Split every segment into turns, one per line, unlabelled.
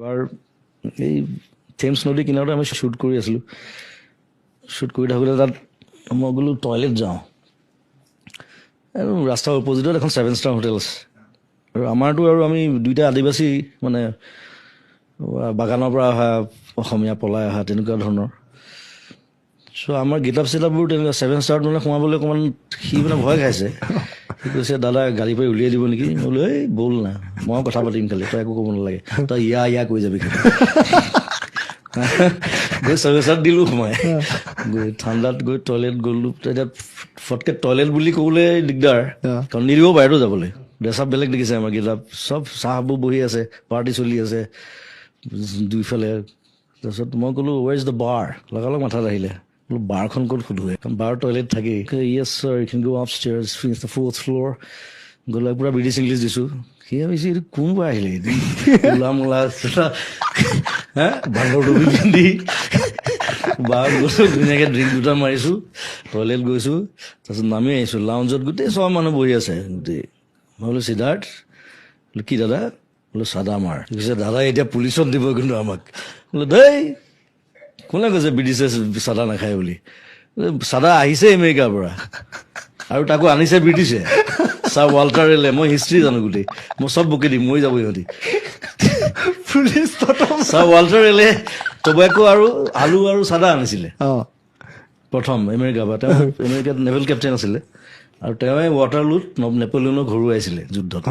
এবাৰ এই থেমছ নদী কিনাৰতে আমি শ্বুট কৰি আছিলোঁ। শ্বুট কৰি থাকোঁতে তাত মই বোলো টয়লেট যাওঁ, আৰু ৰাস্তাৰ অপজিটত এখন 7 ষ্টাৰ হোটেল আছে। আৰু আমাৰতো আৰু আমি দুইটা আদিবাসী, মানে বাগানৰ পৰা অহা অসমীয়া পলাই অহা তেনেকুৱা ধৰণৰ। চ' আমাৰ গেটআপ চেটআপবোৰ তেনেকুৱা 7 ষ্টাৰত মানে সোমাবলৈ অকণমান সি মানে ভয় খাইছে। সি কৈছে দাদা গাড়ী পাই উলিয়াই দিব নেকি? মই বোলো এই ব'ল না, মই কথা পাতিম খালি, তই একো ক'ব নালাগে, তই ইয়া কৈ যাবি খালি। গৈ 7 ষ্টাৰত দিলোঁ সোমাই, গৈ ঠাণ্ডাত গৈ টয়লেট গ'লোঁ। এতিয়া ফটকৈ টয়লেট বুলি ক'বলৈ দিগদাৰ, কাৰণ নিদিব বাহিৰতো যাবলৈ। ড্ৰেছ আপ বেলেগ দেখিছে আমাৰ গেটআপ, চব চাহবোৰ বহি আছে, পাৰ্টি চলি আছে দুইফালে। তাৰপিছত মই ক'লোঁ ৱেৰ ইজ দ্য বাৰ? লগালগ মাথাত আহিলে, বোলো বাৰখন ক'ত সোধোঁ, কাৰণ বাৰ টয়লেট থাকেই। Yes sir, you can go upstairs, finish the 4th floor. গ'লে পূৰা ব্ৰিটিছ ইংলিছ দিছোঁ। সি ভাবিছে এইটো কোনবা আহিলে, মূলা বান্দৰ টুপি পিন্ধি। বাৰ গৈছোঁ, ধুনীয়াকৈ ড্ৰিংক দুটা মাৰিছোঁ, টয়লেট গৈছোঁ, তাৰপিছত নামি আহিছোঁ লাউঞ্জত। গোটেই চব মানুহ বহি আছে গোটেই। মই বোলো সিদ্ধাৰ্থ, বোলো কি দাদা? বোলো চাদা মাৰ। কৈছে দাদা এতিয়া পুলিচত দিব কিন্তু আমাক। বোলো দেই কোনে কৈছে ব্ৰিটিছে চাদা নাখায় বুলি? চাদা আহিছে আমেৰিকাৰ পৰা, আৰু তাকো আনিছে ব্ৰিটিছে। ছাৰ ৱাল্টাৰ ৰেলে, মই হিষ্ট্ৰী জানো গোটেই, মই চব বকি দিম, মৰি যাব সিহঁতি। ছাৰ ৱাল্টাৰ ৰেলে টবেকো আৰু আলু আৰু চাদা আনিছিলে প্ৰথম আমেৰিকাৰ পৰা। তেওঁ আমেৰিকাত নেভেল কেপ্টেইন আছিলে, আৰু তেওঁৱে ৱাটাৰলুত নেপলিয়নক হৰুৱাইছিলে যুদ্ধত।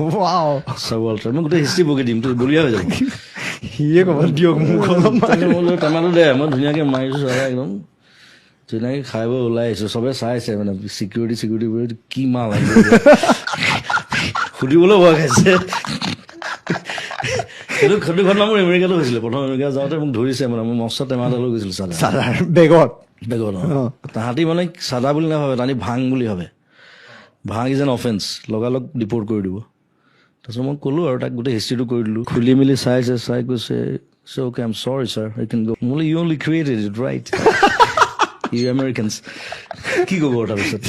ছাৰ ৱাল্টাৰ, মই গোটেই হিষ্ট্ৰী বকি দিম, তই বলিয়া হৈ যাব।
সিয়ে ক'ব দিয়ক মোক
টেমাটো দে, মই ধুনীয়াকৈ মাৰিছোঁ চাদা, একদম ধুনীয়াকৈ খাই বৈ ওলাই আহিছোঁ। চবে চাইছে মানে চিকিউৰিটি কি মাল আহিব, সুধিবলৈ ভয় খাইছে। সেইটো ঘটনা মোৰ আমেৰিকাতো হৈছিলে। প্ৰথম আমেৰিকা যাওঁতে মোক ধৰিছে, মানে মই মস্ত টেমা এটা লৈ গৈছিলোঁ চাদা
বেগত।
তাহাঁতি মানে চাদা বুলি নাভাবে, তাহাঁতি ভাং বুলি ভাবে। ভাং ইজ এন অফেন্স, লগালগ ডিপৰ্ট কৰি দিব। তাৰপিছত মই ক'লোঁ আৰু তাক গোটেই হিষ্ট্ৰীটো কৰি দিলোঁ। খুলি মেলি চাই কৈছে okay, I am sorry sir, I can go. মই বোলো you only created it right, you Americans. কি ক'ব তাৰপিছত?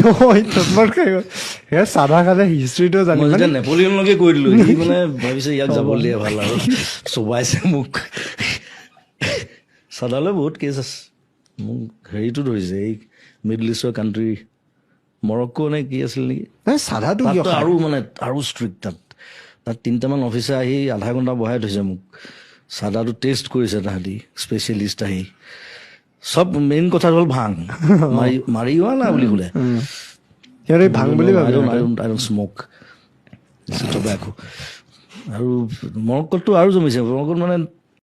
চাদা খালে হিষ্ট্ৰীটো জানি
মই যেতিয়া নেপলিয়নলৈকে কৈ দিলোঁ, সি মানে ভাবিছে ইয়াক যাব দিয়ে ভাল, আৰু চবাইছে মোক। চাদালৈ বহুত কেছ আছে। মোক হেৰিটো ধৰিছে, এই মিডল ইষ্টৰ কাণ্ট্ৰি, মৰক্কো নে কি আছিল নেকি,
চাদাটো
আৰু মানে আৰু ষ্ট্ৰিক্ট। তাত 3টামান অফিচাৰ আহি আধা ঘণ্টা বহাই থৈছে মোক, চাদাটো টেষ্ট কৰিছে তাহাঁতি, স্পেচিয়েলিষ্ট আহি। চব মেইন কথা হ'ল ভাং, মাৰি হোৱা না বুলি ক'লে।
ভাং বুলি
আই ডোন্ট স্ম'ক টবেকো। আৰু মৰক্কোততো আৰু জমিছে। মৰক্কোত মানে